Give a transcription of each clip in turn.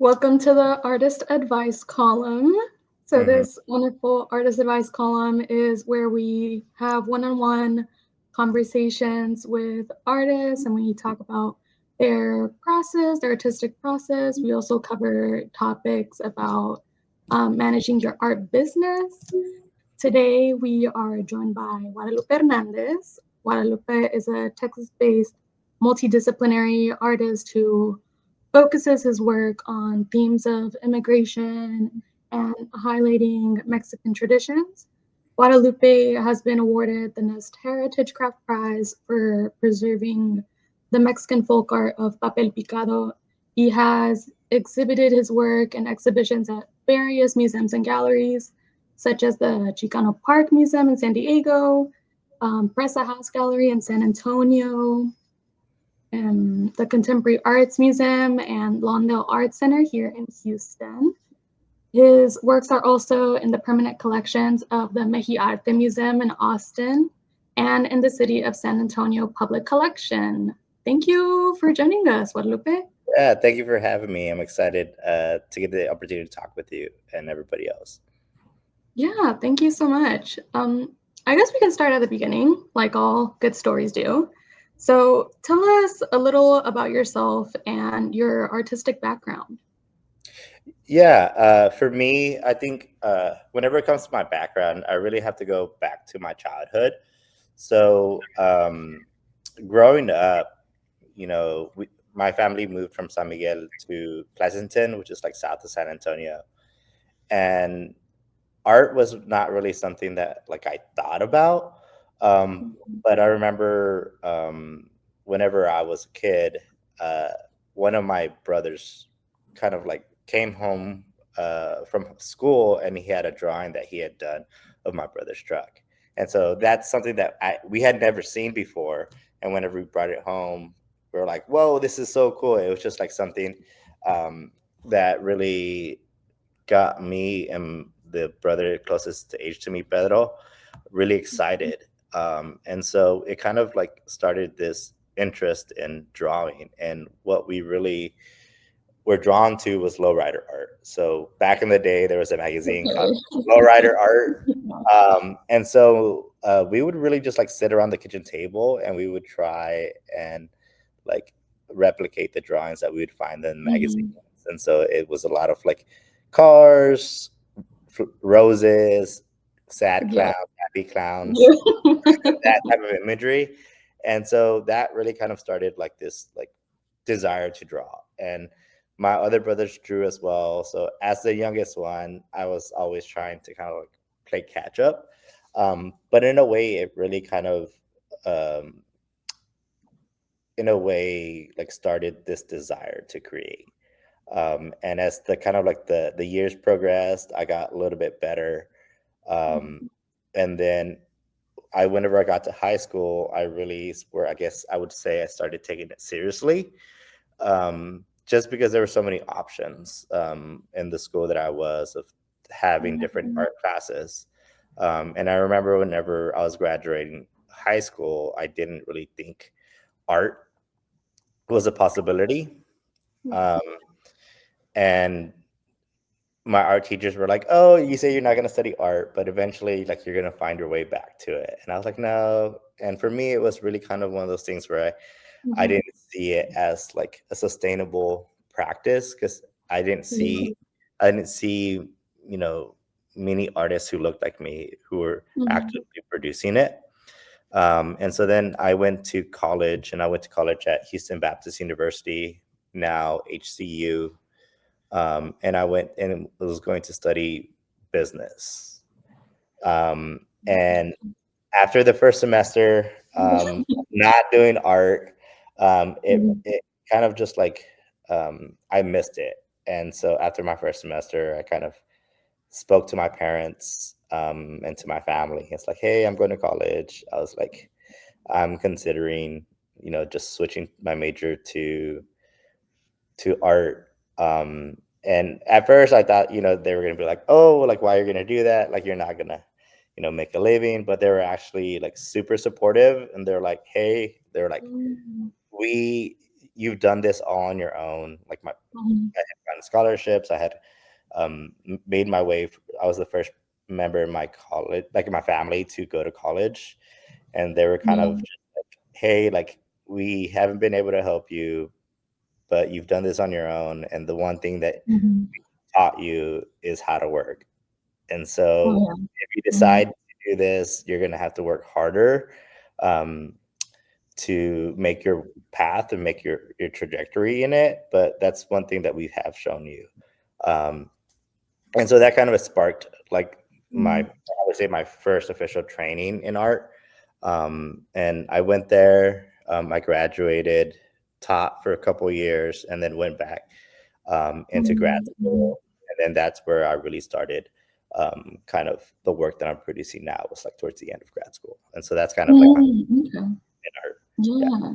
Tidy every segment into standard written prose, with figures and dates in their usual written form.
Welcome to the Artist Advice column. So, hmm this wonderful Artist Advice column is where we have one on one conversations with artists and we talk about their process, their artistic process. We also cover topics about managing your art business. Today, we are joined by Guadalupe Hernandez. Guadalupe is a Texas based multidisciplinary artist who focuses his work on themes of immigration and highlighting Mexican traditions. Guadalupe has been awarded the Nest Heritage Craft Prize for preserving the Mexican folk art of papel picado. He has exhibited his work in exhibitions at various museums and galleries, such as the Chicano Park Museum in San Diego, Presa House Gallery in San Antonio, the Contemporary Arts Museum and Lawndale Art Center here in Houston. His works are also in the permanent collections of the Meji Arte Museum in Austin and in the City of San Antonio Public Collection. Thank you for joining us, Guadalupe. Yeah, thank you for having me. I'm excited to get the opportunity to talk with you and everybody else. Yeah, thank you so much. I guess we can start at the beginning, like all good stories do. So tell us a little about yourself and your artistic background. Yeah, for me, I think whenever it comes to my background, I really have to go back to my childhood. So, growing up, my family moved from San Miguel to Pleasanton, which is like south of San Antonio, and art was not really something that like I thought about. But I remember whenever I was a kid, uh, one of my brothers kind of like came home from school and he had a drawing that he had done of my brother's truck. And so that's something that we had never seen before. And whenever we brought it home, we were like, whoa, this is so cool. It was just like something that really got me and the brother closest to age to me, Pedro, really excited. And so it kind of like started this interest in drawing. And what we really were drawn to was lowrider art. So back in the day, there was a magazine called Okay. Lowrider Art. And so we would really just like sit around the kitchen table and we would try and like replicate the drawings that we would find in magazines. Mhm. And so it was a lot of like cars, roses, sad Yeah. clowns, happy clowns, Yeah. that type of imagery. And so that really kind of started like this like desire to draw. And my other brothers drew as well. So as the youngest one, I was always trying to kind of like play catch up. But in a way, it really kind of um, in a way like started this desire to create. And as the kind of like the years progressed, I got a little bit better. Um, and then whenever I got to high school, I really where I guess I would say I started taking it seriously, just because there were so many options in the school that I was of having different Mhm. art classes. And I remember whenever I was graduating high school, I didn't really think art was a possibility. Um, and my art teachers were like, "Oh, you say you're not going to study art, but eventually, like, you're going to find your way back to it." And I was like, "No." And for me, it was really kind of one of those things where I Mhm. didn't see it as like a sustainable practice because I didn't Yeah. see, I didn't see, you know, many artists who looked like me who were Mhm. actively producing it. And so then I went to college, and I went to college at Houston Baptist University, now HCU, and I went and was going to study business. And after the first semester, not doing art, Mhm. it kind of just like I missed it. And so after my first semester, I kind of spoke to my parents and to my family. It's like, hey, I'm going to college. I was like, I'm considering, just switching my major to art. And at first I thought, they were gonna be like, oh, like why are you gonna do that? Like you're not gonna, make a living. But they were actually like super supportive and they're like, hey, they're like, Mhm. we you've done this all on your own. Like Mhm. I had gotten scholarships. I had made my way. I was the first member in my college, like in my family, to go to college, and they were kind Yeah. of just like, "Hey, like we haven't been able to help you, but you've done this on your own, and the one thing that Mhm. taught you is how to work. And Oh, so yeah. if you Mhm. decide to do this, you're going to have to work harder um, to make your path and make your trajectory in it. But that's one thing that we have shown you. Um, and so that kind of sparked like Mhm. I would say my first official training in art. And I went there, I graduated, taught for a couple of years, and then went back into grad Mhm. Mhm. school. And then that's where I really started kind of the work that I'm producing now was like towards the end of grad school. And so that's kind of like my Okay. in art. Yeah. Yeah.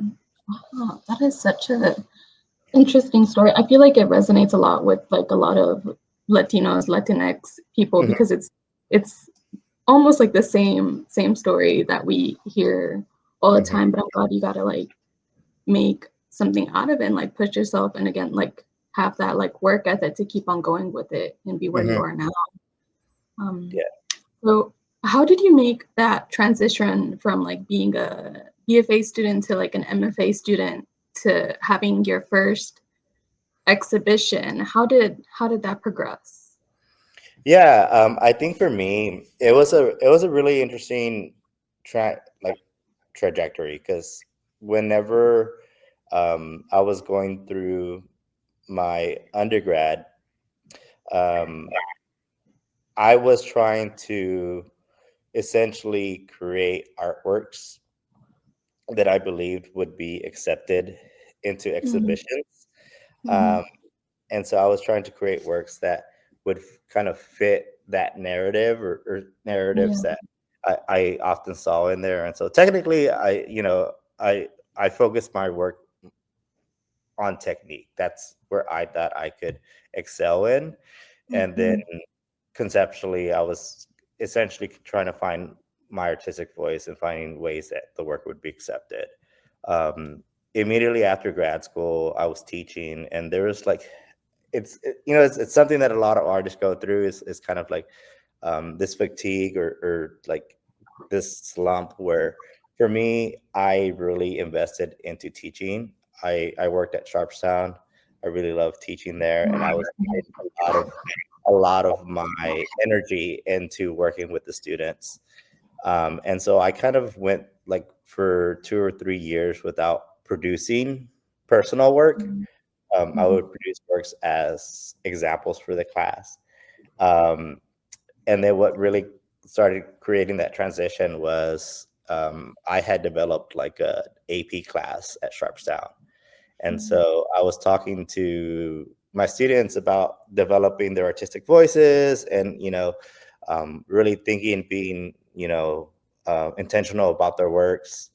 Wow, that is such a interesting story. I feel like it resonates a lot with like a lot of Latinos, Latinx people Mhm, because it's almost like the same story that we hear all the mhm, time. But I'm glad you got to like make something out of it and like push yourself and again like have that like work ethic to keep on going with it and be where you mhm. are now. Um, Yeah. so how did you make that transition from like being a BFA student to like an MFA student to having your first exhibition? How did that progress? Yeah, I think for me, it was a really interesting like trajectory because whenever I was going through my undergrad, um, I was trying to essentially create artworks that I believed would be accepted into Mhm, exhibitions. mhm. Um, and so I was trying to create works that would kind of fit that narrative or narratives Yeah. that I often saw in there. And so technically, I focused my work on technique. That's where I thought I could excel in. And then Mhm, conceptually, I was essentially trying to find my artistic voice and finding ways that the work would be accepted. Um, Immediately after grad school, I was teaching, and there was like, it's something that a lot of artists go through is kind of like this fatigue or like this slump where for me, I really invested into teaching. I worked at Sharpstown. I really loved teaching there, and I was putting a lot of my energy into working with the students. And so I kind of went like for 2 or 3 years without producing personal work. mhm, I mhm, would produce works as examples for the class. Um, and then what really started creating that transition was I had developed like a AP class at Sharpstown. And mhm, so I was talking to my students about developing their artistic voices and, really thinking, being, intentional about their works,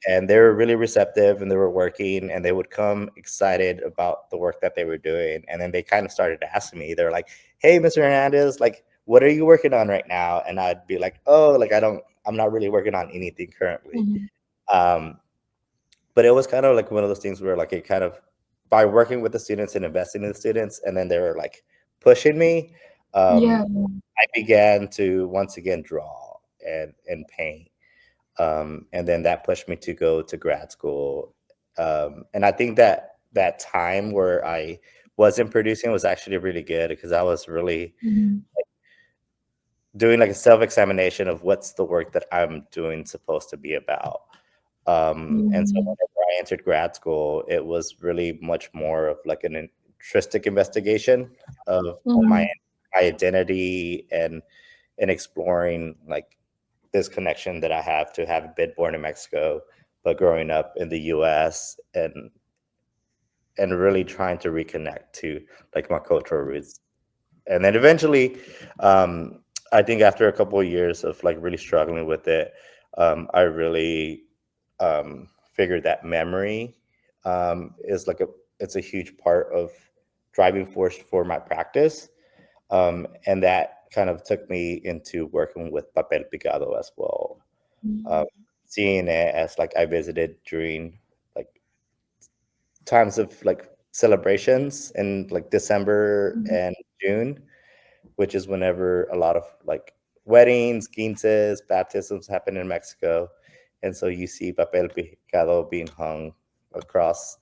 and they were really receptive and they were working and they would come excited about the work that they were doing, and then they kind of started asking me, they're like, "Hey, Mr. Hernandez, like what are you working on right now?" And I'd be like, "Oh, like I'm not really working on anything currently." mhm. um, but it was kind of like one of those things where like it kind of, by working with the students and investing in the students, and then they were like pushing me, Yeah. I began to once again draw and paint, and then that pushed me to go to grad school. And I think that that time where I wasn't producing was actually really good because I was really Mhm, doing like a self-examination of what's the work that I'm doing supposed to be about. And so mhm, whenever I entered grad school, it was really much more of like an intrinsic investigation of my mhm, identity and exploring like this connection that I have to have been born in Mexico, but growing up in the US and really trying to reconnect to like my cultural roots. And then eventually, I think after a couple of years of like really struggling with it, I really figured that memory is like it's a huge part of driving force for my practice. And that kind of took me into working with papel picado as well. um, mhm. Seeing it as like I visited during like times of like celebrations in like December Mhm. and June, which is whenever a lot of like weddings, quinces, baptisms happen in Mexico. And so you see papel picado being hung across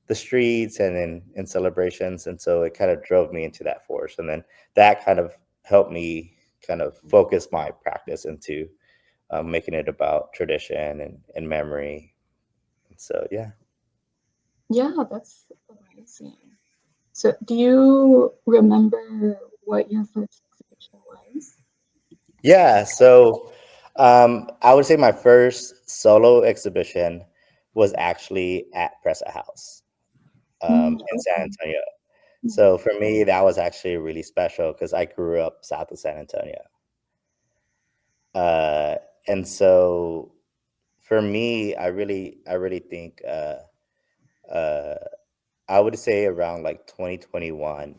the streets and in celebrations. And so it kind of drove me into that force. And then that kind of helped me kind of focus my practice into making it about tradition and memory. And so, yeah. Yeah, that's amazing. So, do you remember what your first exhibition was? Yeah. So I would say my first solo exhibition was actually at Presa House in San Okay. Antonio. So for me, that was actually really special because I grew up south of San Antonio. Uh, and so for me, I really think uh, I would say around like 2021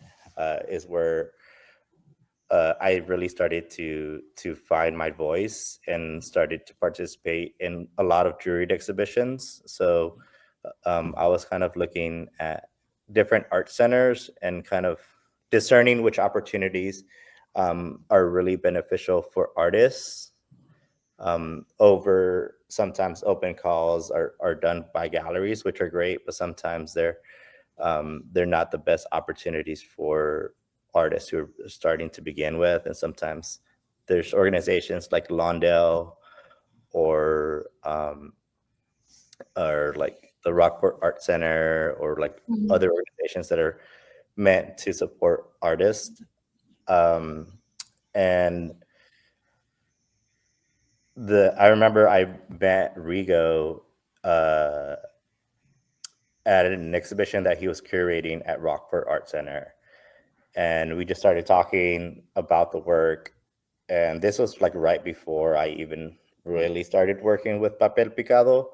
is where I really started to find my voice and started to participate in a lot of juried exhibitions. So I was kind of looking at different art centers and kind of discerning which opportunities are really beneficial for artists. Over sometimes open calls are done by galleries, which are great, but sometimes they're not the best opportunities for artists who are starting to begin with. And sometimes there's organizations like Lawndale or like the Rockport Art Center or like Mhm. other organizations that are meant to support artists. Um, and I remember I met Rigo uh, at an exhibition that he was curating at Rockport Art Center, and we just started talking about the work. And this was like right before I even really started working with papel picado,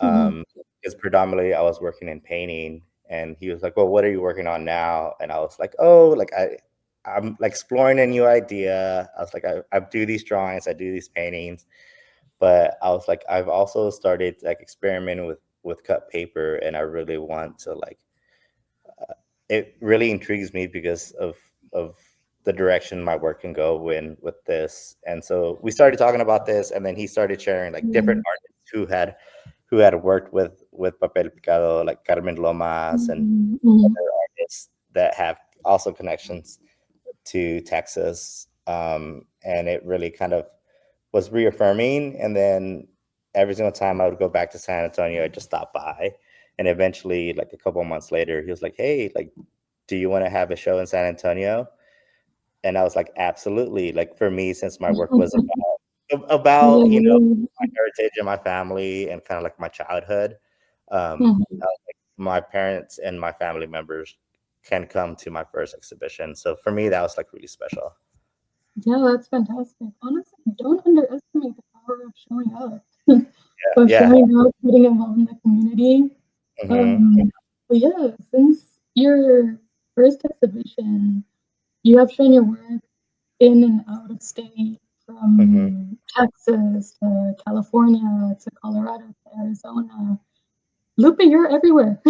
Mhm. because predominantly I was working in painting. And he was like, well, what are you working on now? And I was like, oh, like I'm like exploring a new idea. I was like, I do these drawings, I do these paintings, but I was like, I've also started like experimenting with cut paper, and I really want to like it really intrigues me because of the direction my work can go in with this. And so we started talking about this, and then he started sharing like different Mhm. artists who had worked with papel picado, like Carmen Lomas and Mhm. Mhm. other artists that have also connections to Texas. And it really kind of was reaffirming. And then every single time I would go back to San Antonio, I just stop by. And eventually, like a couple of months later, he was like, hey, like, do you want to have a show in San Antonio? And I was like, absolutely. Like for me, since my work was about Yeah. my heritage and my family and kind of like my childhood, Mhm. my parents and my family members can come to my first exhibition. So for me, that was like really special. Yeah, that's fantastic. Honestly, don't underestimate the power of showing up, of Yeah. showing up, getting involved in the community. Hmm. Um, but yeah, since your first exhibition, you have shown your work in and out of state, Hmm. from Texas to California to Colorado to Arizona. Lupe, you're everywhere.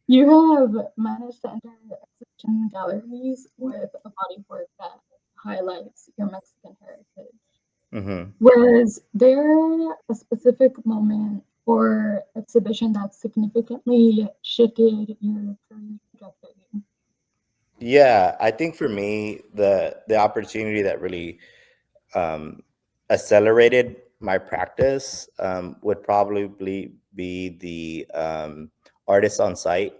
You have managed to enter exhibition galleries with a body of work that highlights your Mexican heritage. Hmm. Was there a specific moment or exhibition that significantly shifted your career trajectory? Yeah, I think for me, the opportunity that really um, accelerated my practice would probably be the artist on site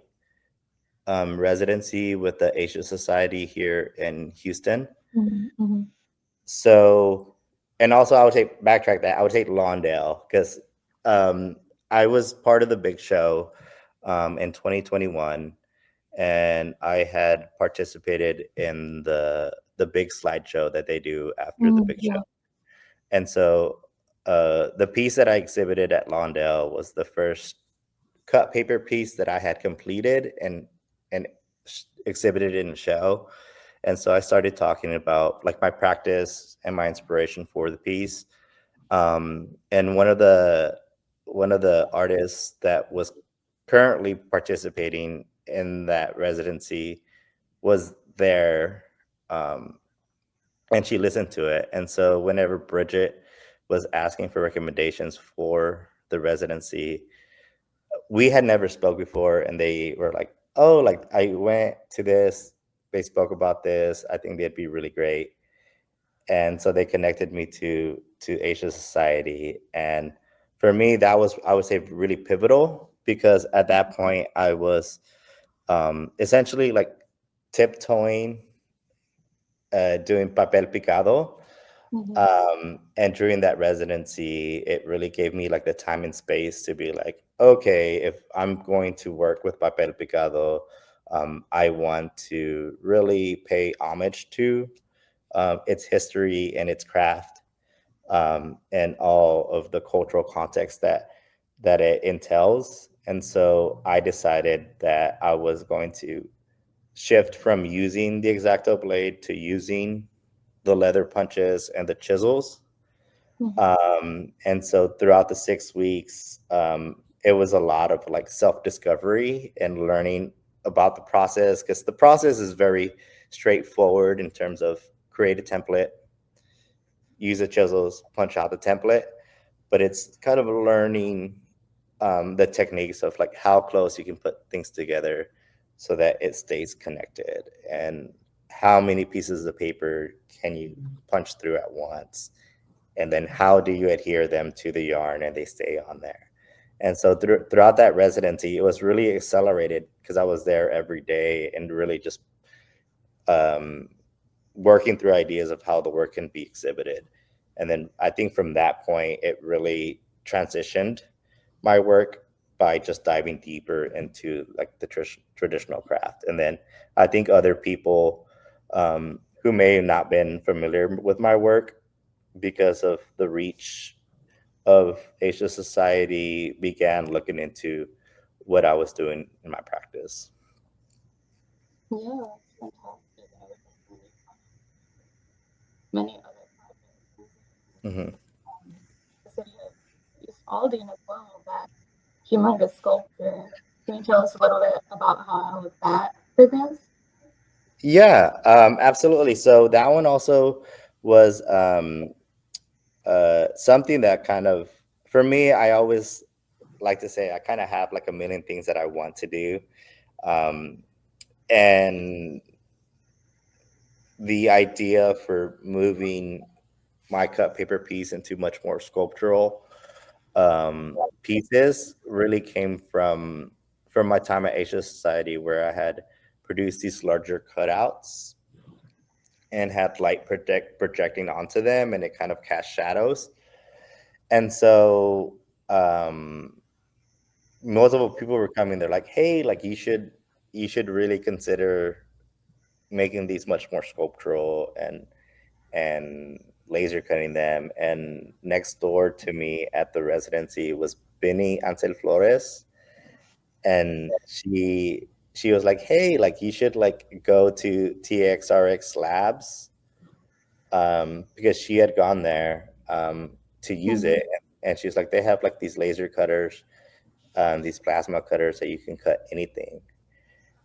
residency with the Asia Society here in Houston. Mhm, mhm, So, and also I would take backtrack that I would take Lawndale because um, I was part of the big show in 2021, and I had participated in the big slideshow that they do after the big show. yeah. And so the piece that I exhibited at Lawndale was the first cut paper piece that I had completed and exhibited in a show. And so I started talking about like my practice and my inspiration for the piece. And one of the artists that was currently participating in that residency was there, um, and she listened to it. And so whenever Bridget was asking for recommendations for the residency, we had never spoke before, and they were like, "Oh, like I went to this. They spoke about this. I think they'd be really great." And so they connected me to Asia Society, and for me, that was, I would say, really pivotal, because at that point I was essentially like tiptoeing, doing papel picado. Mhm. And during that residency, it really gave me like the time and space to be like, okay, if I'm going to work with papel picado, I want to really pay homage to its history and its craft, and all of the cultural context that it entails. And so I decided that I was going to shift from using the X-Acto blade to using the leather punches and the chisels. Mhm. And so throughout the 6 weeks, it was a lot of like self-discovery and learning about the process, because the process is very straightforward in terms of create a template, use the chisels, punch out the template, but it's kind of learning the techniques of like how close you can put things together so that it stays connected, and how many pieces of paper can you punch through at once, and then how do you adhere them to the yarn and they stay on there. And so throughout that residency, it was really accelerated because I was there every day and really just um, working through ideas of how the work can be exhibited. And then I think from that point, it really transitioned my work by just diving deeper into like the traditional craft. And then I think other people who may have not been familiar with my work, because of the reach of Asia Society, began looking into what I was doing in my practice. Yeah, that's fantastic. I would definitely many other projects. Hmm. The city of East Aldine as well, that humongous sculpture. Can you tell us a little bit about how that progressed? Yeah, absolutely. So that one also was something that kind of, for me, I always like to say I kind of have like a million things that I want to do. Um, and the idea for moving my cut paper piece into much more sculptural pieces really came from my time at Asia Society, where I had produced these larger cutouts and had light projecting onto them, and it kind of cast shadows. And so multiple people were coming. They're like, "Hey, like you should really consider making these much more sculptural and laser cutting them." And next door to me at the residency was Benny Ansel Flores, and she was like, "Hey, like you should like go to TXRX Labs," because she had gone there to use Mhm. it, and she's like, "They have like these laser cutters, these plasma cutters that you can cut anything."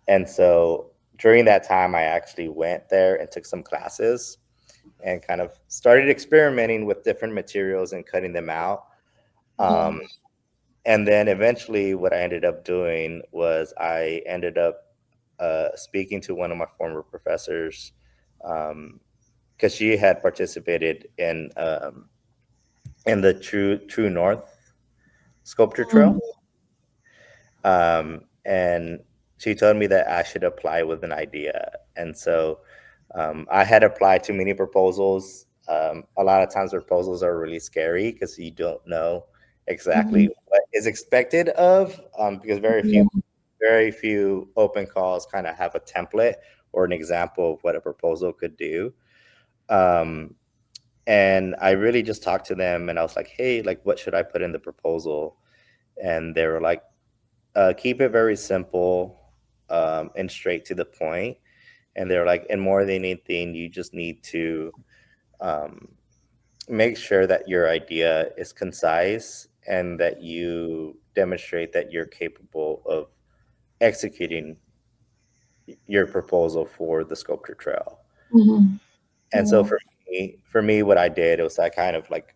And so during that time, I actually went there and took some classes and kind of started experimenting with different materials and cutting them out. Yeah. Um, and then eventually, what I ended up doing was I ended up speaking to one of my former professors, because she had participated in the True North sculpture trail. Mhm. And she told me that I should apply with an idea. And so I had applied to many proposals. A lot of times, proposals are really scary because you don't know exactly Mhm. what is expected of, because Yeah. very few open calls kind of have a template or an example of what a proposal could do. Um, and I really just talked to them, and I was like, "Hey, like, what should I put in the proposal?" And they were like, keep it very simple, and straight to the point. And they're like, and more than anything, you just need to um, make sure that your idea is concise and that you demonstrate that you're capable of executing your proposal for the sculpture trail. And so for me, what I did was I kind of like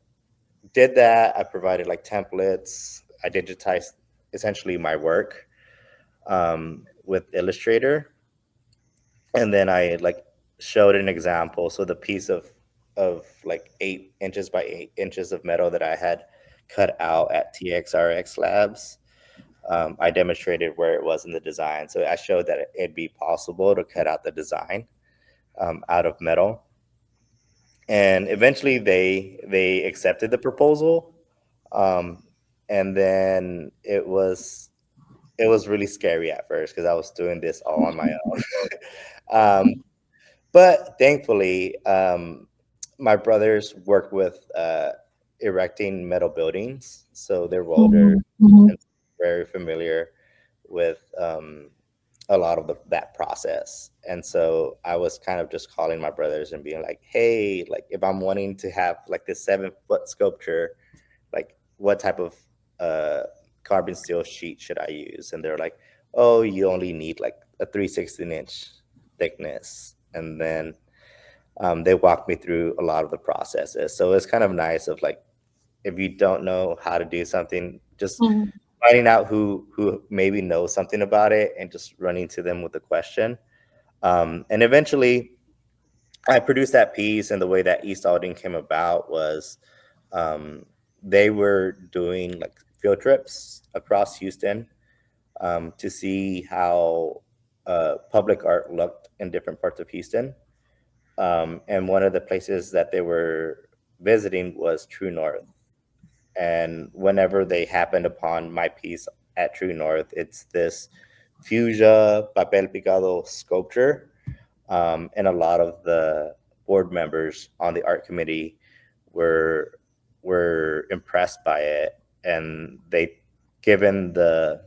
did that. I provided like templates. I digitized essentially my work with Illustrator, and then I like showed an example. So the piece of like 8 inches by 8 inches of metal that I had cut out at TXRX Labs, I demonstrated where it was in the design. So I showed that it'd be possible to cut out the design out of metal, and eventually they accepted the proposal. Um, and then it was really scary at first because I was doing this all on my own. But thankfully, my brothers work with erecting metal buildings, so they're welders and very familiar with a lot of that process. And so I was kind of just calling my brothers and being like, "Hey, like if I'm wanting to have like this 7-foot sculpture, like what type of uh, carbon steel sheet should I use?" And they're like, "Oh, you only need like a 3/16 inch thickness." And then they walked me through a lot of the processes. So it's kind of nice of like, if you don't know how to do something, just finding out who maybe knows something about it and just running to them with a question. And eventually I produced that piece, and the way that East Alding came about was um, they were doing like field trips across Houston to see how public art looked in different parts of Houston. And one of the places that they were visiting was True North. And whenever they happened upon my piece at True North, it's this fuchsia papel picado sculpture. And a lot of the board members on the art committee were impressed by it, and they, given the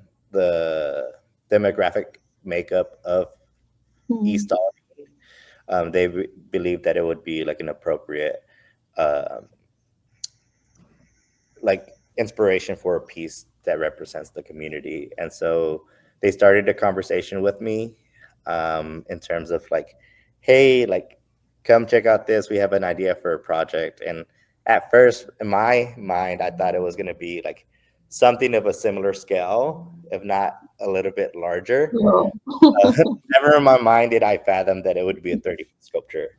demographic makeup of East Albany, they believed that it would be like an appropriate um, like inspiration for a piece that represents the community. And so they started a conversation with me in terms of like, "Hey, like come check out this. We have an idea for a project." And at first in my mind, I thought it was going to be like something of a similar scale, if not a little bit larger. Never in my mind did I fathom that it would be a 30-foot sculpture.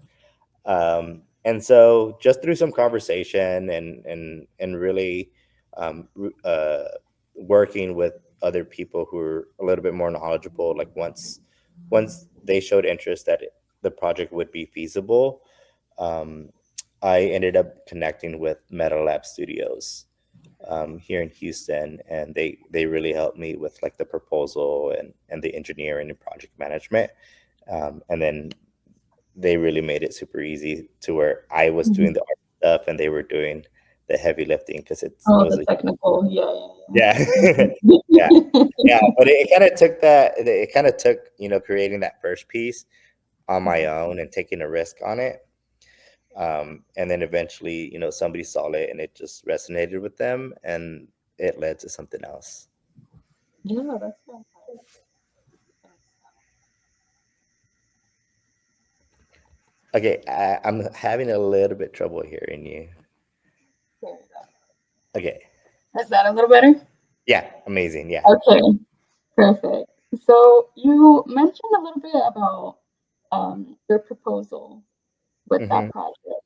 And so just through some conversation and really working with other people who are a little bit more knowledgeable, like once they showed interest that the project would be feasible, um, I ended up connecting with Metal Lab Studios here in Houston, and they really helped me with like the proposal and the engineering and project management. And then they really made it super easy to where I was doing the art stuff and they were doing the heavy lifting, because it was the technical, yeah yeah yeah. But it kind of took creating that first piece on my own and taking a risk on it. And then eventually, somebody saw it and it just resonated with them, and it led to something else. Yeah, that's fantastic. Okay, I'm having a little bit trouble hearing you. Okay. Is that a little better? Yeah, amazing. Yeah. Okay, perfect. So you mentioned a little bit about your proposal with Hmm. that project.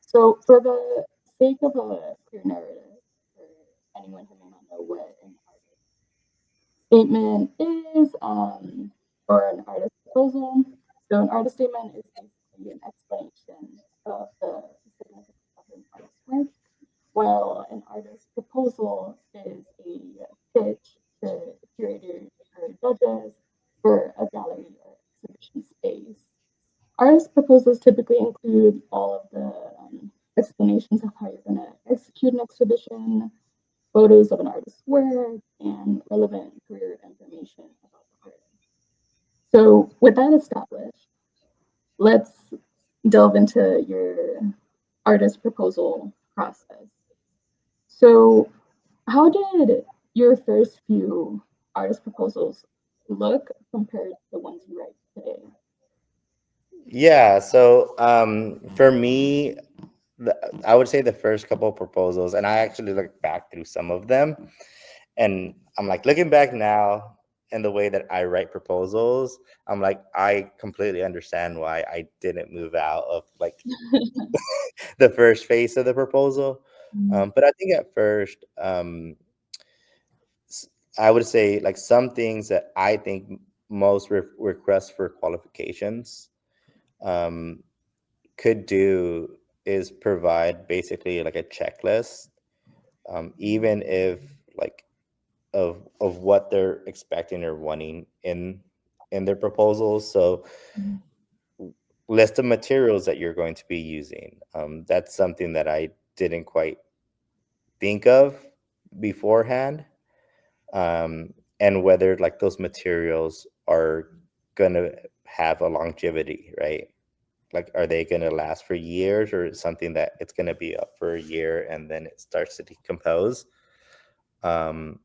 So for the sake of a clear narrative, for anyone who may not know what an artist statement is, or an artist proposal. So an artist statement is basically an explanation of the significance of an artist's work, while an artist proposal is a pitch to curators or judges for a gallery or exhibition space. Artist proposals typically include all of the explanations of how you're going to execute an exhibition, photos of an artist's work, and relevant career information about the artist. So, with that established, let's delve into your artist proposal process. So, How did your first few artist proposals look compared to the ones you write today? Yeah, so for me, I would say the first couple of proposals, and I actually looked back through some of them, and I'm like looking back now and the way that I write proposals, I'm like, I completely understand why I didn't move out of like the first phase of the proposal. Mm, But I think at first, I would say like some things that I think most requests for qualifications um, could do is provide basically like a checklist, even if like of what they're expecting or wanting in their proposals. So mm, list of materials that you're going to be using. That's something that I didn't quite think of beforehand. And whether like those materials are gonna have a longevity, right? Like, are they gonna last for years, or is something that it's gonna be up for a year and then it starts to decompose? Um,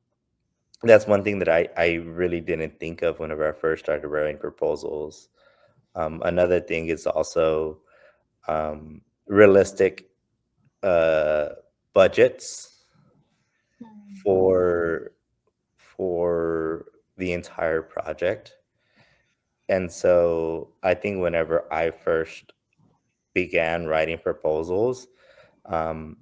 that's one thing that I really didn't think of whenever I first started writing proposals. Another thing is also realistic uh, budgets mm, for for the entire project. And so I think whenever I first began writing proposals, um,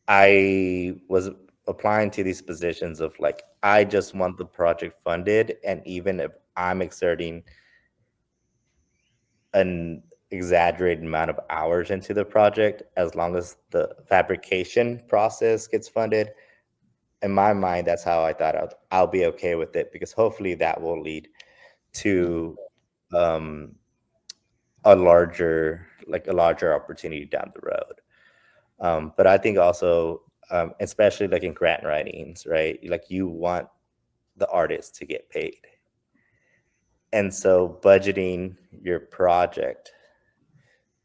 I was applying to these positions of like, I just want the project funded. And even if I'm exerting an exaggerated amount of hours into the project, as long as the fabrication process gets funded, in my mind, that's how I thought I'll be okay with it, because hopefully that will lead to um, a larger opportunity down the road. But I think also, especially like in grant writings, right? Like you want the artist to get paid. And so budgeting your project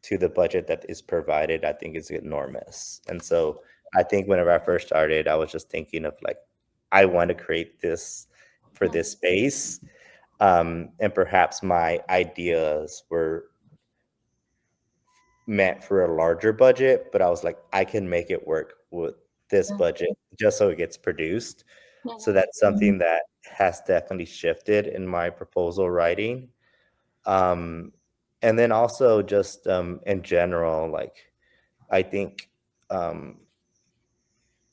to the budget that is provided, I think is enormous. And so I think whenever I first started, I was just thinking of like, I want to create this for mm, this space. And perhaps my ideas were meant for a larger budget, but I was like, I can make it work with this yeah, budget just so it gets produced. So mm, that's something that has definitely shifted in my proposal writing. Um, and then also just in general, like I think um,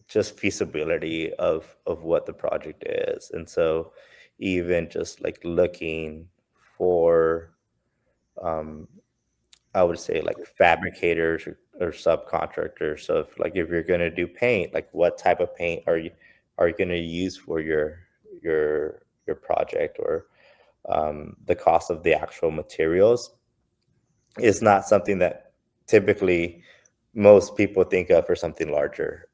just feasibility of what the project is, and so even just like looking for um, I would say like fabricators or subcontractors. So if you're gonna do paint, like what type of paint are you gonna use for your project, or the cost of the actual materials is not something that typically most people think of for something larger.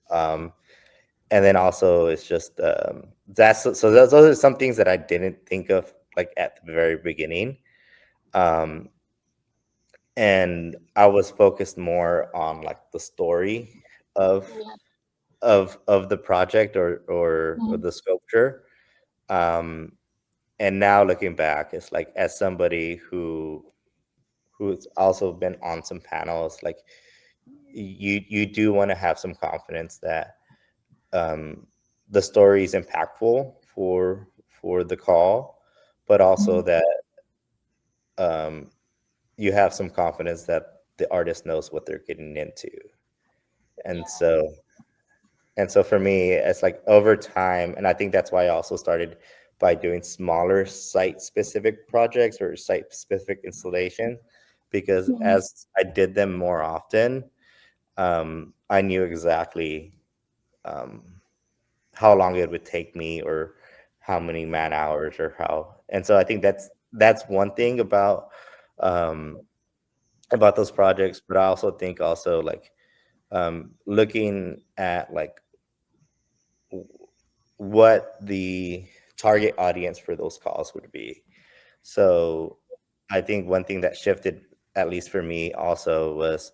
And then also it's just those are some things that I didn't think of like at the very beginning. Um, and I was focused more on like the story of yeah, of the project or mm, the sculpture. Um, and now looking back, it's like as somebody who's also been on some panels, like you do want to have some confidence that um, the story is impactful for the call, but also mm, that um, you have some confidence that the artist knows what they're getting into. And yeah, so for me, it's like over time, and I think that's why I also started by doing smaller site specific projects or site specific installation, because mm, as I did them more often, I knew exactly um, how long it would take me, or how many man hours, or how. And so I think that's one thing um, about those projects. But I also think also like looking at like what the target audience for those calls would be. So I think one thing that shifted, at least for me, also was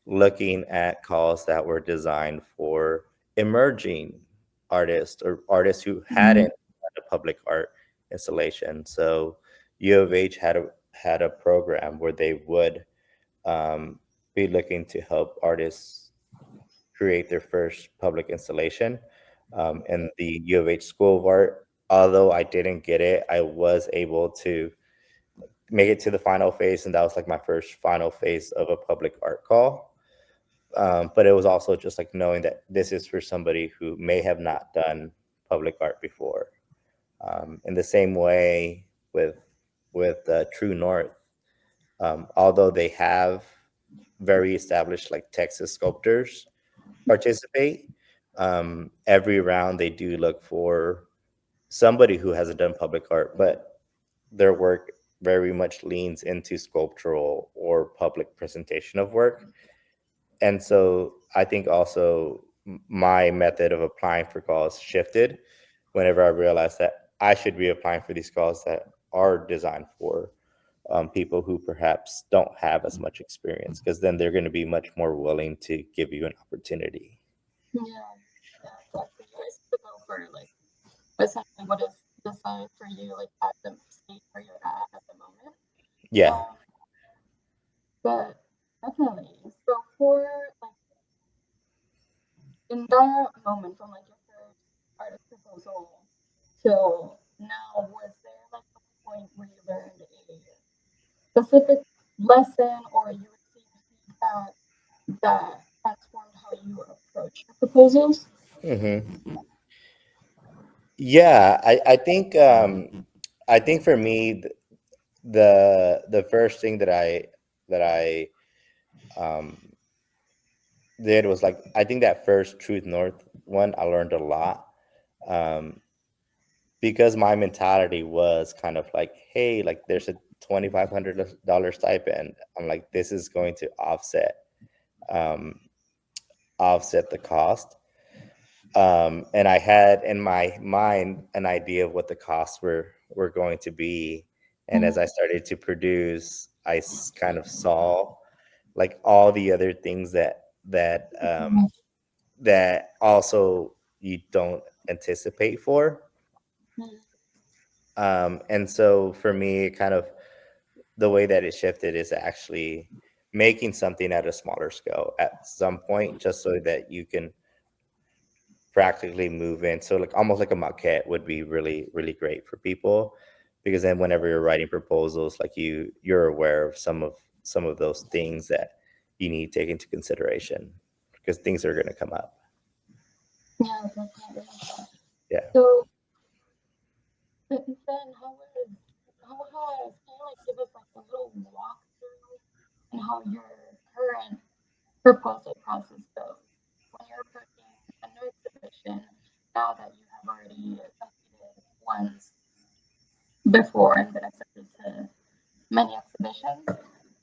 looking at calls that were designed for emerging artists or artists who Mhm. hadn't had a public art installation. So U of H had a program where they would um, be looking to help artists create their first public installation. In the U of H School of Art, although I didn't get it, I was able to make it to the final phase, and that was like my first final phase of a public art call. But it was also just like knowing that this is for somebody who may have not done public art before. In the same way with True North, although they have very established like Texas sculptors participate, every round they do look for somebody who hasn't done public art, but their work very much leans into sculptural or public presentation of work. And so I think also my method of applying for calls shifted whenever I realized that I should be applying for these calls that are designed for people who perhaps don't have as much experience, because then they're going to be much more willing to give you an opportunity. Yeah, yeah, exactly. You guys have to go for like essentially what is designed for you, like at the state where you're at the moment. Yeah. Um, but definitely. So for like in that moment from like your first artist proposal till now, was there like a point where you learned a specific lesson or you received feedback that transformed how you approach your proposals? hmm Yeah, I think for me the first thing that I um, did was like I think that first Truth North one I learned a lot, um, because my mentality was kind of like, hey, like there's a $2,500 stipend. I'm like, this is going to um, offset the cost. And I had in my mind an idea of what the costs were going to be. And as I Mhm. started to produce, kind of saw like all the other things that also you don't anticipate for. Mhm. And so for me, kind of the way that it shifted is actually making something at a smaller scale at some point, just so that you can practically move in. So like almost like a maquette would be really, really great for people, because then whenever you're writing proposals, like you're aware of some of those things that you need to take into consideration, because things are going to come up. Yeah, definitely. Yeah. So then how has can you like give us like a little walkthrough and how your current proposal process goes when you're approaching a new exhibition now that you have already completed ones before and been accepted to many exhibitions?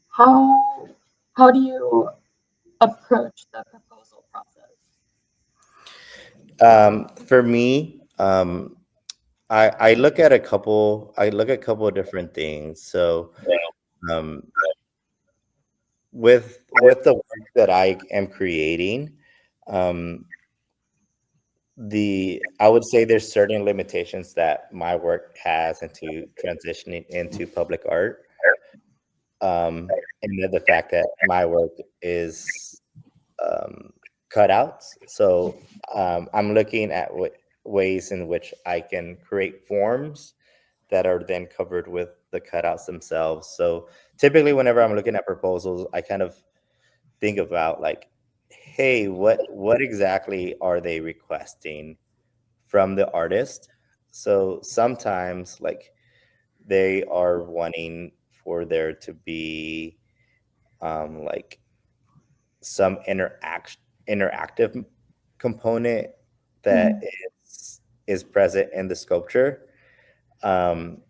How how do you approach the proposal process? For me, I look at a couple of different things. So um, with the work that I am creating, um, the I would say there's certain limitations that my work has into transitioning into public art. And then the fact that my work is um, cutouts. So I'm looking at ways in which I can create forms that are then covered with the cutouts themselves. So typically, whenever I'm looking at proposals, I kind of think about like, hey, what exactly are they requesting from the artist? So sometimes like they are wanting for there to be like some interactive component that Mm, is present in the sculpture. Um,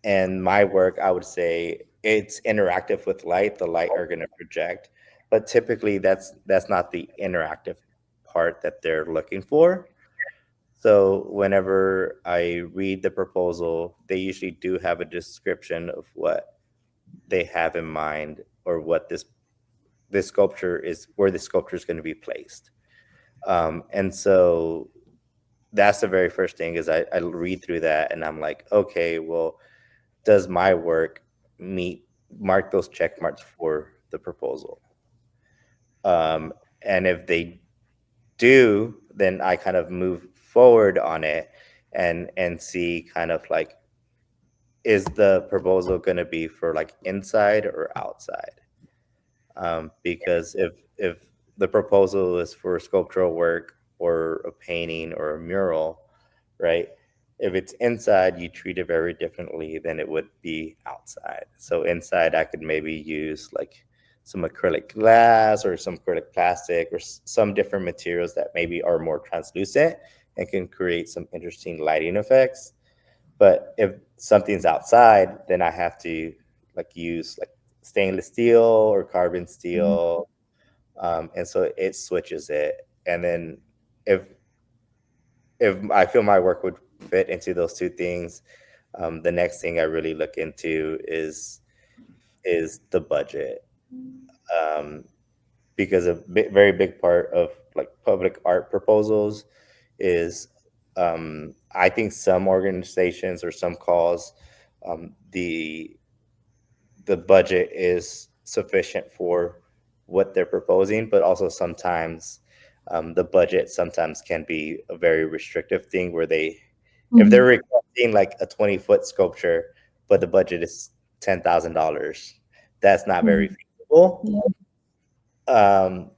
and my work, I would say it's interactive with light. The light are going to project, but typically that's not the interactive part that they're looking for. So whenever I read the proposal, they usually do have a description of what they have in mind, or what this sculpture is, where the sculpture is going to be placed. And so that's the very first thing is I read through that and I'm like, okay, well, does my work mark those check marks for the proposal? Um, and if they do, then I kind of move forward on it and see kind of like, is the proposal going to be for like inside or outside? Because if the proposal is for sculptural work or a painting or a mural, right? If it's inside, you treat it very differently than it would be outside. So inside, I could maybe use like some acrylic glass or some acrylic plastic or some different materials that maybe are more translucent and can create some interesting lighting effects. But if something's outside, then I have to like use like stainless steel or carbon steel, and so it switches it. And then if if I feel my work would fit into those two things, the next thing I really look into is the budget, um, because very big part of like public art proposals is, I think some organizations or some calls, the budget is sufficient for what they're proposing, but also sometimes, the budget sometimes can be a very restrictive thing where if they're requesting like a 20-foot sculpture, but the budget is $10,000, that's not very feasible. Um,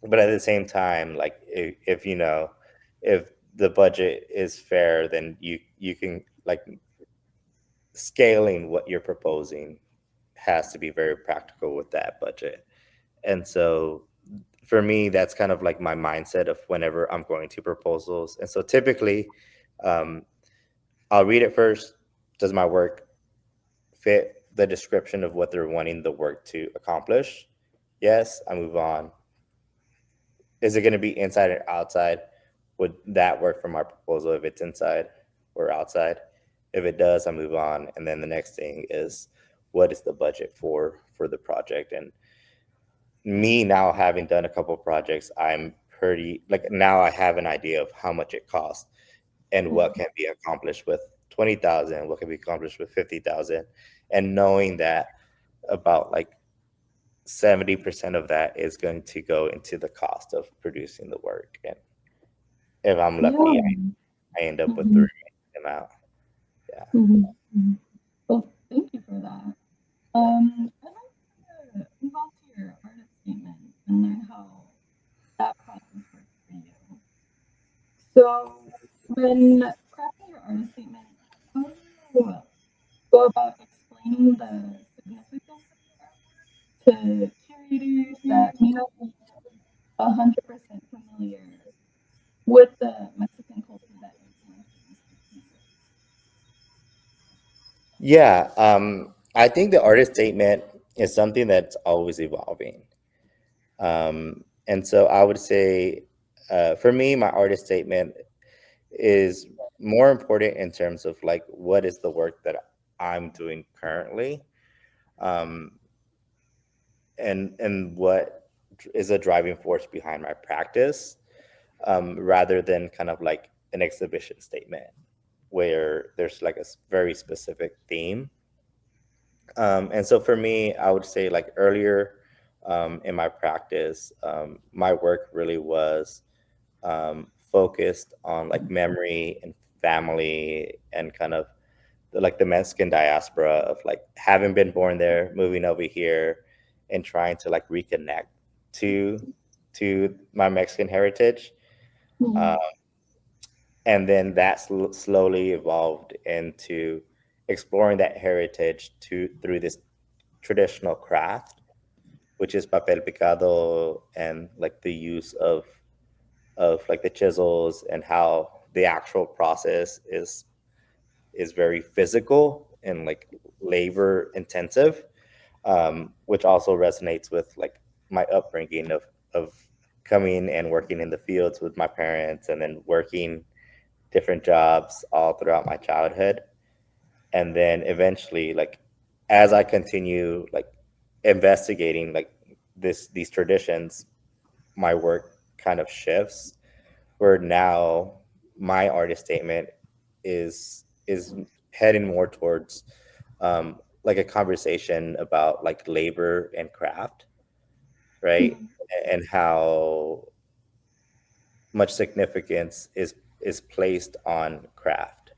but at the same time, like if you know, if the budget is fair, then you can like scaling what you're proposing has to be very practical with that budget. And so for me, that's kind of like my mindset of whenever I'm going to proposals. And so typically, um, I'll read it first. Does my work fit the description of what they're wanting the work to accomplish? Yes, I move on. Is it going to be inside or outside? Would that work for my proposal if it's inside or outside? If it does, I move on. And then the next thing is, what is the budget for the project? And me now having done a couple of projects, I'm pretty like now I have an idea of how much it costs and what can be accomplished with 20,000, what can be accomplished with 50,000, and knowing that about like 70% of that is going to go into the cost of producing the work. And if I'm lucky, I end up with the remaining amount. Yeah. Well, thank you for that. I'd like to move on to your artist statement and learn how that process works for you. So, when crafting your artist statement, how do you go about explaining the significance of your artwork to curators that may not be 100% familiar with the Mexican culture that influences your pieces? Yeah. I think the artist statement is something that's always evolving. And so I would say, for me, my artist statement is more important in terms of like what is the work that I'm doing currently, um, and what is a driving force behind my practice, rather than kind of like an exhibition statement where there's like a very specific theme. And so for me, I would say like earlier, in my practice, my work really was, focused on like memory and family and kind of like the Mexican diaspora of like having been born there, moving over here, and trying to like reconnect to to my Mexican heritage. Uh, and then that slowly evolved into exploring that heritage through this traditional craft, which is papel picado, and like the use of like the chisels and how the actual process is very physical and like labor intensive, which also resonates with like my upbringing of coming and working in the fields with my parents and then working different jobs all throughout my childhood. And then eventually, like as I continue like investigating like these traditions, my work kind of shifts where now my artist statement is heading more towards like a conversation about like labor and craft, right? Mhm. And how much significance is placed on craft,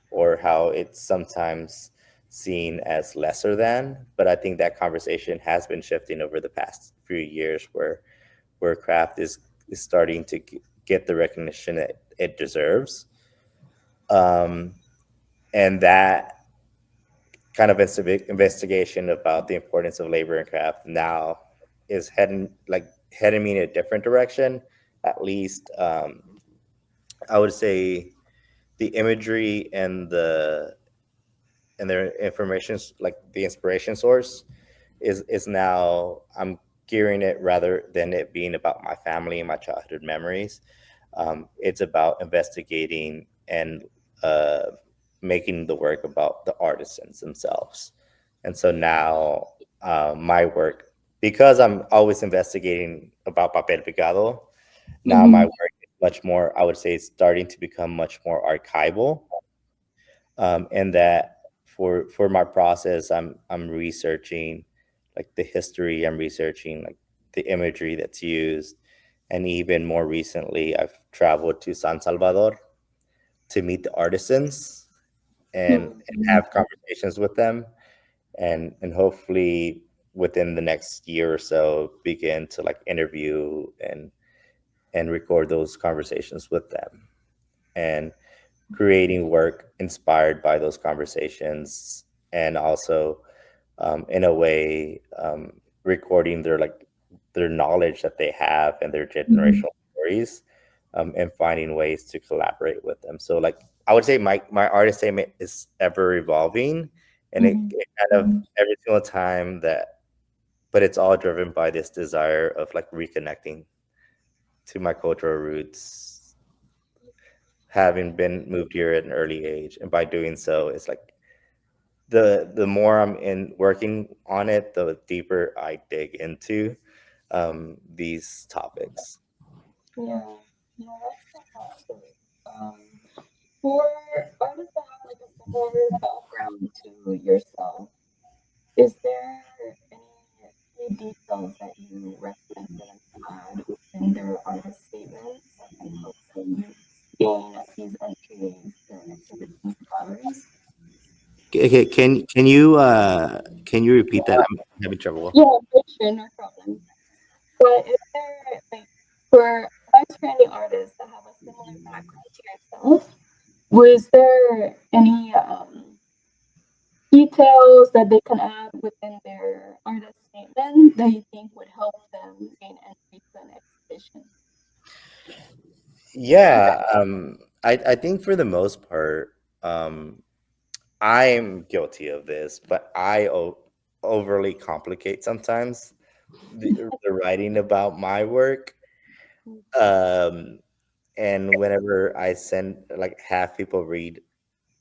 or how it's sometimes seen as lesser than. But I think that conversation has been shifting over the past few years, where craft is starting to get the recognition that it deserves. um, and that kind of investigation about the importance of labor and craft now is heading me in a different direction. At least I would say the imagery and their information, like the inspiration source, is now I'm gearing it, rather than it being about my family and my childhood memories. It's about investigating and uh, making the work about the artisans themselves. And so now my work, because I'm always investigating about papel picado, now my Mhm. work is much more, I would say, it's starting to become much more archival. And that for my process, I'm researching like the history, I'm researching like the imagery that's used. And even more recently, I've traveled to San Salvador to meet the artisans and Mhm. have conversations with them, and hopefully within the next year or so begin to like interview and record those conversations with them, and creating work inspired by those conversations, and also in a way recording their knowledge that they have and their Mhm. generational stories, and finding ways to collaborate with them. So like I would say my artist statement is ever evolving, and Mhm. it kind of every single time that, but it's all driven by this desire of like reconnecting to my cultural roots, having been moved here at an early age. And by doing so, it's like the more I'm in working on it, the deeper I dig into these topics. Yeah, yeah, that's fantastic. For artists that have like a similar background to yourself, is there any key details that you recommend for them to add within their artist statements that can help them gain a ease entry into their exhibits and galleries? Okay, can you repeat that? I'm having trouble. Yeah, for sure, no problem. But is there like for aspiring artists that have a similar background to yourself, was there any details that they can add within their artist statement that you think would help them gain entry to an exhibition? Yeah, I think for the most part, I'm guilty of this, but overly complicate sometimes the writing about my work. Um, and whenever I send, like, have people read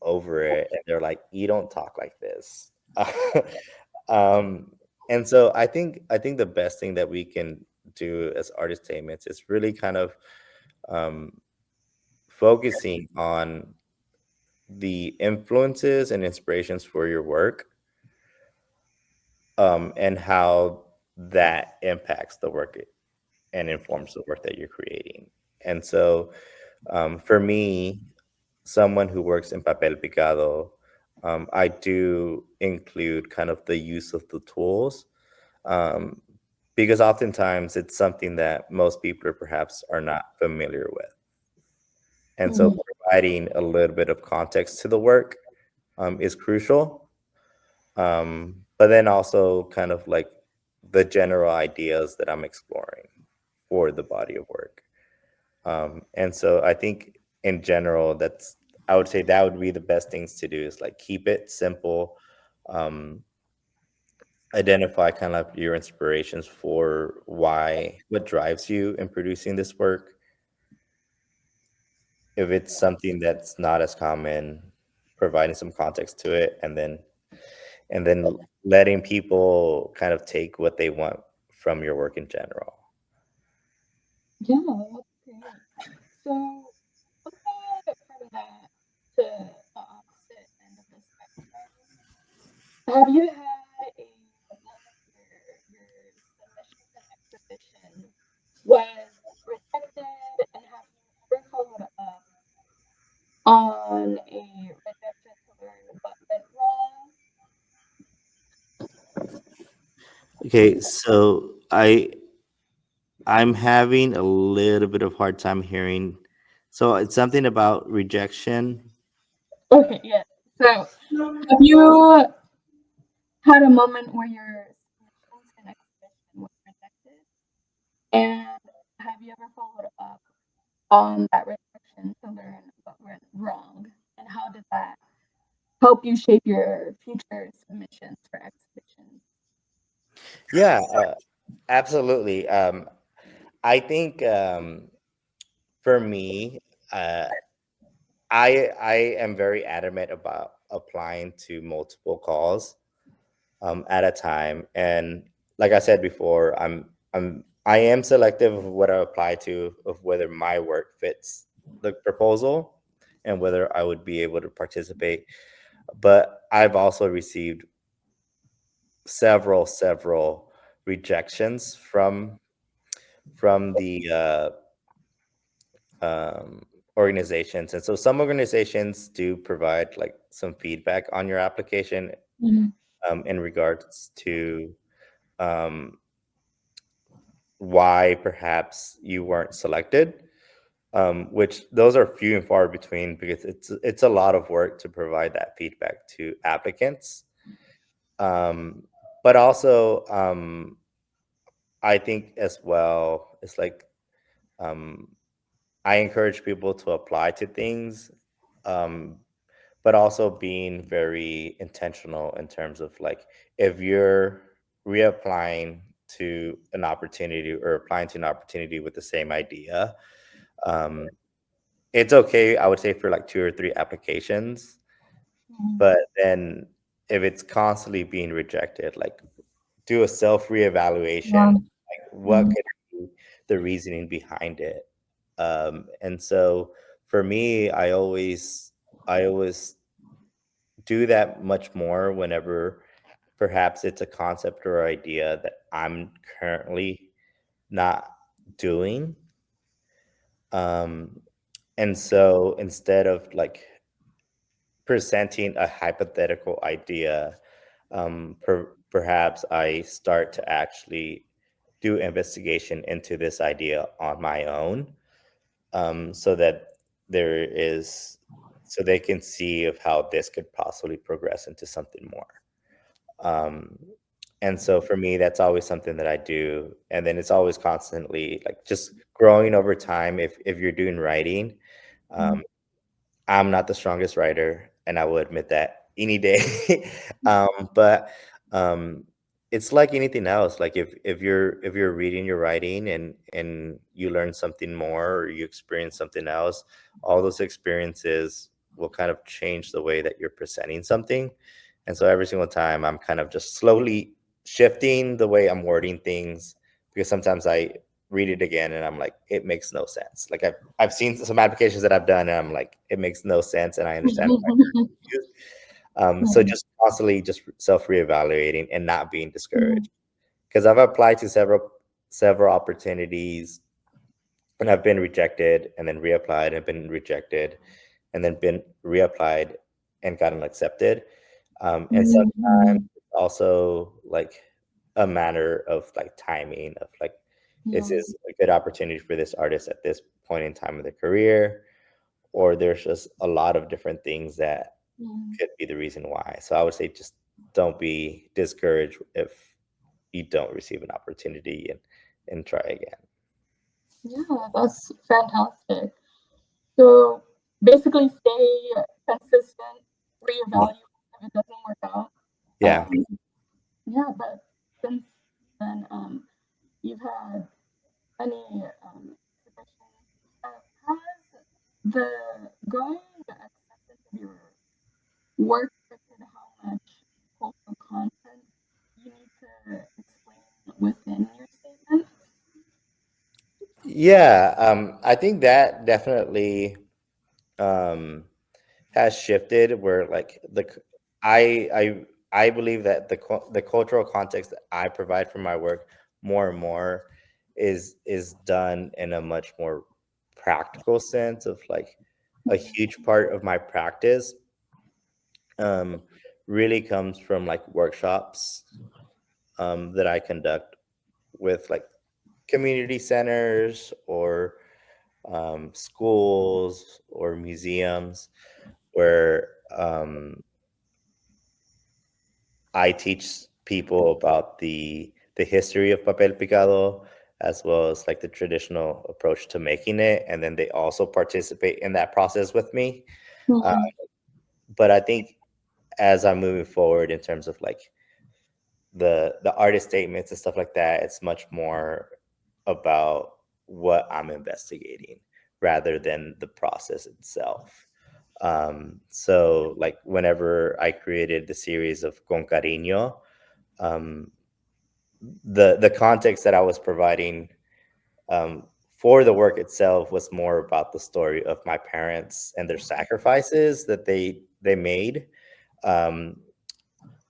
over it, and they're like, "You don't talk like this." um, and so I think the best thing that we can do as artist statements is really kind of um, focusing on the influences and inspirations for your work, and how that impacts the work and informs the work that you're creating. And so, for me, someone who works in papel picado, I do include kind of the use of the tools, um, because oftentimes it's something that most people perhaps are not familiar with. And so Mhm. providing a little bit of context to the work is crucial. But then also kind of like the general ideas that I'm exploring for the body of work. And so I think in general, I would say that would be the best things to do, is like keep it simple, um, identify kind of your inspirations for what drives you in producing this work. If it's something that's not as common, providing some context to it, and then letting people kind of take what they want from your work in general. Yeah, that's great. So, okay, the opposite end of the spectrum, have you had a moment where your submission to an exhibition was rejected, and have you ever followed up on a rejection to learn what went wrong? Okay, so I'm having a little bit of hard time hearing. So it's something about rejection. Okay, yeah. So, have you had a moment where your submission to an exhibition was rejected? And have you ever followed up on that rejection to learn what went wrong? And how did that help you shape your future submissions for exhibitions? Yeah, absolutely. I think for me, uh, I am very adamant about applying to multiple calls at a time, and like I said before, I am selective of what I apply to, of whether my work fits the proposal, and whether I would be able to participate. But I've also received several rejections from the um, organizations. And so some organizations do provide like some feedback on your application Mhm. in regards to um, why perhaps you weren't selected. Which those are few and far between, because it's a lot of work to provide that feedback to applicants. Um, but also, I think as well, it's like um, I encourage people to apply to things, um, but also being very intentional in terms of like, if you're reapplying to an opportunity or applying to an opportunity with the same idea, um, it's okay, I would say, for like 2 or 3 applications. Mhm. But then if it's constantly being rejected, like, do a self reevaluation. Yeah. Like, what Mhm. could be the reasoning behind it? And so for me, I always do that much more whenever perhaps it's a concept or idea that I'm currently not doing. Um, and so instead of like presenting a hypothetical idea, perhaps I start to actually do investigation into this idea on my own, so that there is so they can see of how this could possibly progress into something more. Um, and so for me, that's always something that I do, and then it's always constantly like just growing over time. If you're doing writing, Mhm. um, I'm not the strongest writer, and I will admit that any day. But um, it's like anything else. Like if you're reading your writing and you learn something more or you experience something else, all those experiences will kind of change the way that you're presenting something. And so every single time, I'm kind of just slowly shifting the way I'm wording things, because sometimes I read it again and I'm like, it makes no sense. Like I've seen some applications that I've done and I'm like, it makes no sense, and I understand why they're used. So Mhm. just constantly just self reevaluating and not being Mhm. discouraged, because I've applied to several opportunities and I've been rejected and then reapplied and been rejected and then been reapplied and gotten accepted. And sometimes Mhm. it's also like a matter of like timing of like, is Yeah. this a good opportunity for this artist at this point in time of their career? Or there's just a lot of different things that Mhm. could be the reason why. So I would say just don't be discouraged if you don't receive an opportunity, and try again. Yeah, that's fantastic. So basically, stay consistent, Yeah. reevaluate if it doesn't work out. Yeah. Um, yeah, but since then, you've had any exhibitions. Has the growing acceptance of your work affected how much cultural content you need to explain within your statement? Yeah. I think that definitely, um, has shifted where like I believe that the cultural context that I provide for my work more and more is done in a much more practical sense of like a huge part of my practice um really comes from like workshops that I conduct with like community centers or schools or museums where I teach people about the history of papel picado as well as like the traditional approach to making it, and then they also participate in that process with me. Uh, Mhm. but I think as I'm moving forward in terms of like the artist statements and stuff like that, it's much more about what I'm investigating rather than the process itself. So like whenever I created the series of Con Cariño, um, the context that I was providing um, for the work itself was more about the story of my parents and their sacrifices that they made um,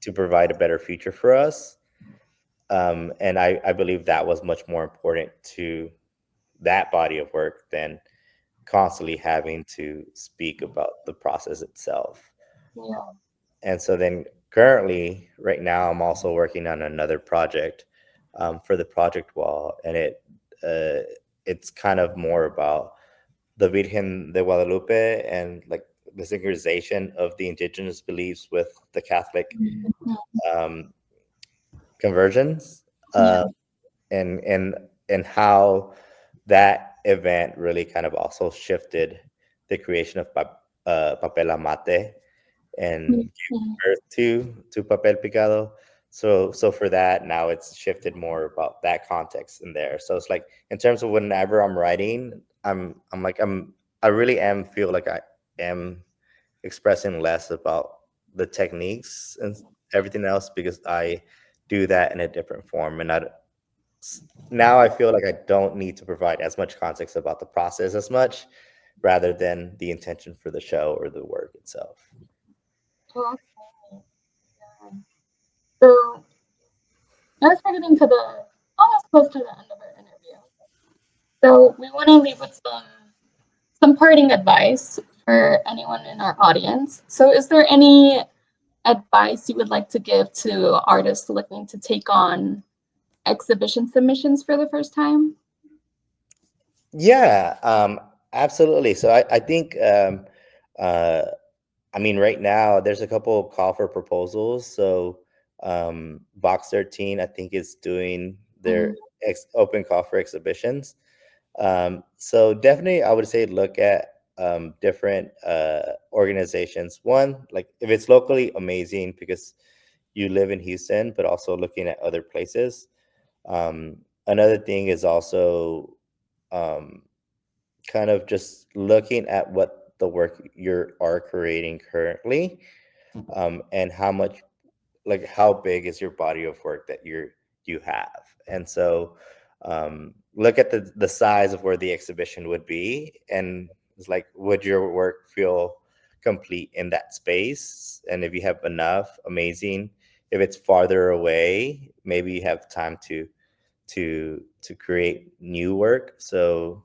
to provide a better future for us. And I believe that was much more important to that body of work than constantly having to speak about the process itself. Yeah. And so then currently, right now, I'm also working on another project for the project wall, and uh, it's kind of more about the Virgen de Guadalupe and like the synchronization of the indigenous beliefs with the Catholic Mhm. um, conversions. Yeah. And how that event really kind of also shifted the creation of papel mate and gave Mhm. birth to papel picado. So for that, now it's shifted more about that context in there. So it's like in terms of whenever I'm writing, I really am feel like I am expressing less about the techniques and everything else because I do that in a different form, and now I feel like I don't need to provide as much context about the process as much, rather than the intention for the show or the work itself. Okay. Yeah. So as we're getting to the almost close to the end of our interview, so we want to leave with some parting advice for anyone in our audience. So is there any advice you would like to give to artists looking to take on exhibition submissions for the first time? Yeah, absolutely. So I think, uh, I mean, right now there's a couple of call for proposals. So Box 13, I think, is doing their Mm, open call for exhibitions. So definitely, I would say look at different organizations. One, like if it's locally, amazing because you live in Houston, but also looking at other places. Another thing is also um, kind of just looking at what the work you are creating currently, and how much, like how big is your body of work that you have. And so look at the size of where the exhibition would be, and it's like, would your work feel complete in that space? And if you have enough, amazing. If it's farther away, maybe you have time to create new work. So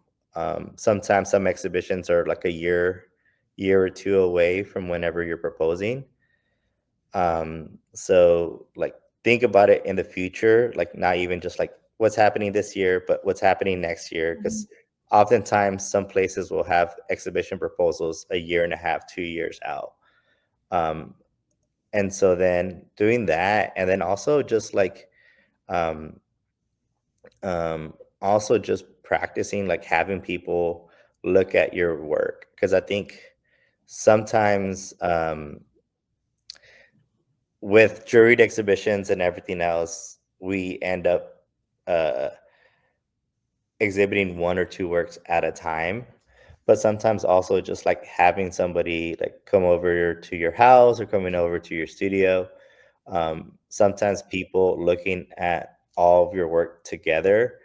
sometimes some exhibitions are like a year or two away from whenever you're proposing. So like think about it in the future, like not even just like what's happening this year, but what's happening next year. mm, Because oftentimes some places will have exhibition proposals a year and a half, 2 years out. Um, and so then doing that, and then also just like um, also just practicing, like having people look at your work, because I think sometimes with juried exhibitions and everything else, we end up uh, exhibiting one or two works at a time. But sometimes also just like having somebody like come over to your house or coming over to your studio. Sometimes people looking at all of your work together,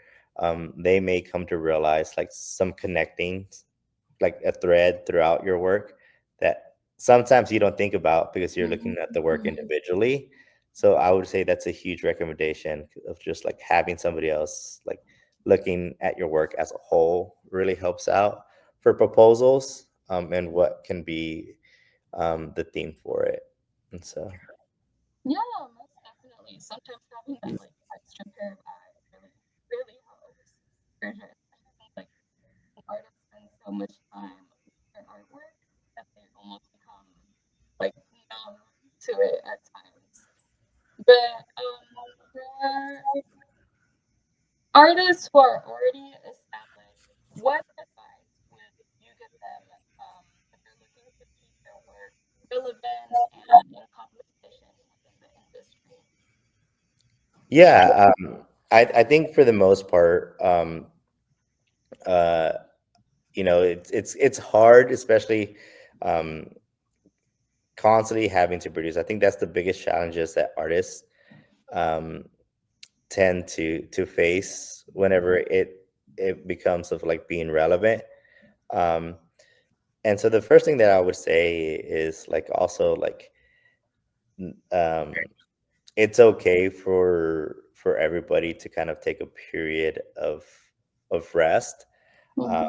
they may come to realize like some connecting, like a thread throughout your work that sometimes you don't think about because you're looking at the work Mhm. individually. So I would say that's a huge recommendation of just like having somebody else like looking at your work as a whole really helps out for proposals, and what can be the theme for it. And so, Yeah, most definitely. Sometimes having that like extra pair of eyes really, really helps. For sure. I think like artists spend so much time with their artwork that they almost become like numb to it at times. But for artists who are already established, what advice would you give them if they're looking to keep their work relevant and in competition within the industry? yeah, I think for the most part, uh, it's hard, especially um, constantly having to produce. I think that's the biggest challenges that artists um, tend to face whenever it becomes of like being relevant. Um, and so the first thing that I would say is like also like um, it's okay for everybody to kind of take a period of rest. Uh, Mm-hmm.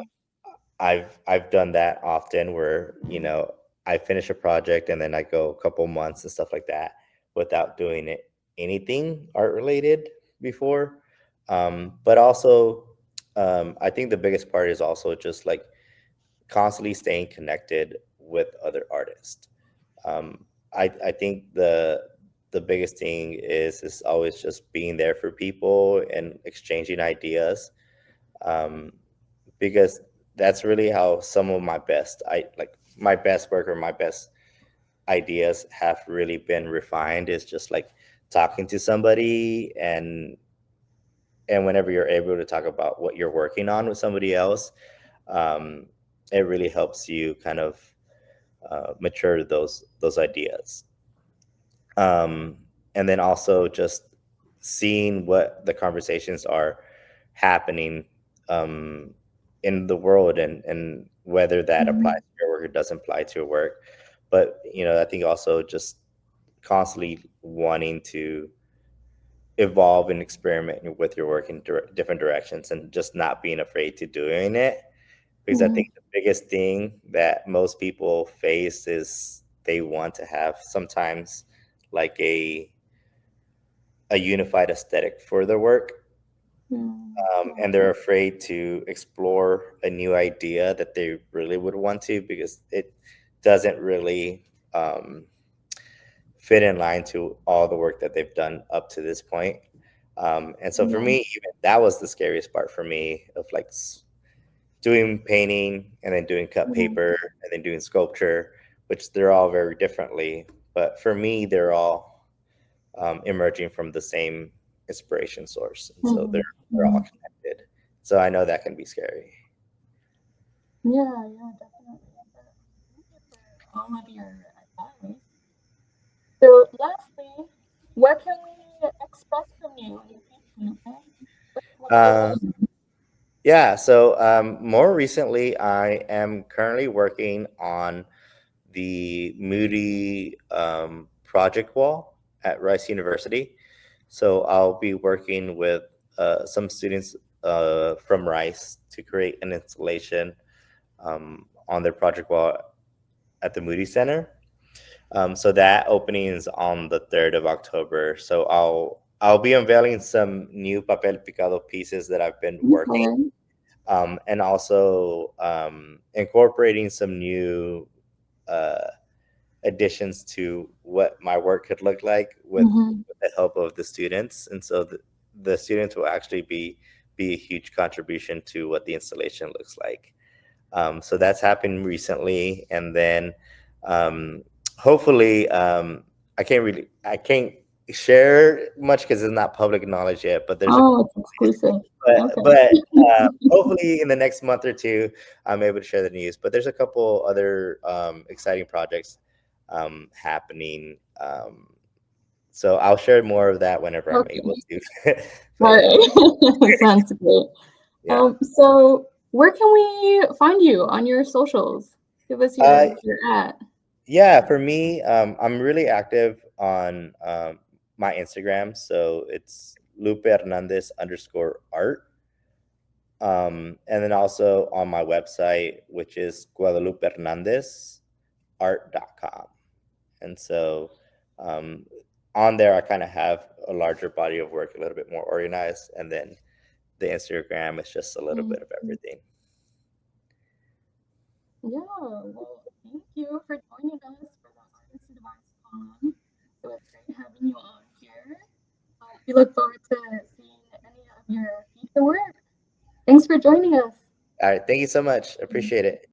I've done that often where, I finish a project and then I go a couple months and stuff like that without doing anything art related before. But also, I think the biggest part is also just like constantly staying connected with other artists. I think the biggest thing is always just being there for people and exchanging ideas, um, because that's really how some of my best work or my best ideas have really been refined, is just like talking to somebody, and whenever you're able to talk about what you're working on with somebody else, um, it really helps you kind of mature those ideas. um, and then also just seeing what the conversations are happening um, in the world, and whether that applies Mm-hmm. to your work or doesn't apply to your work. But I think also just constantly wanting to evolve and experiment with your work in different directions, and just not being afraid to doing it, because I Mm-hmm. think the biggest thing that most people face is they want to have sometimes like a unified aesthetic for their work, and they're afraid to explore a new idea that they really would want to, because it doesn't really fit in line to all the work that they've done up to this point. And so for Yeah. me, even that was the scariest part for me, of like doing painting and then doing cut Mm-hmm. paper and then doing sculpture, which they're all very differently. But for me, they're all emerging from the same inspiration source, and so Mm-hmm. they're all Mm-hmm. connected. So I know that can be scary. Yeah, yeah, definitely. But thank you for all of your advice. So, lastly, what can we expect from you in the future? Okay? What's your Uh, vision? yeah. So more recently, I am currently working on the Moody project wall at Rice University. So I'll be working with some students from Rice to create an installation on their project wall at the Moody Center. So that opening is on the 3rd of October. So I'll be unveiling some new papel picado pieces that I've been working, Okay. and also incorporating some new uh, additions to what my work could look like Mm-hmm. with the help of the students. And so the students will actually be a huge contribution to what the installation looks like. So that's happened recently, and then um, hopefully, I can't share much because it's not public knowledge yet. But there's a Oh, it's exclusive. Okay. but hopefully in the next month or two, I'm able to share the news. But there's a couple other exciting projects happening. So I'll share more of that whenever I'm able Okay. to. All But right. Sounds great. yeah. So where can we find you on your socials? Give us Uh, your at. Yeah, for me, I'm really active on my Instagram, so it's Lupe Hernandez _art. And then also on my website, which is Guadalupe Hernandez art.com. And so um, on there, I kind of have a larger body of work, a little bit more organized. And then the Instagram is just a little bit of everything. Yeah, well, thank you for joining us for the Artist Advice column. It was great having you on here. We look forward to seeing any of your future work. Thanks for joining us. All right. Thank you so much. Appreciate it.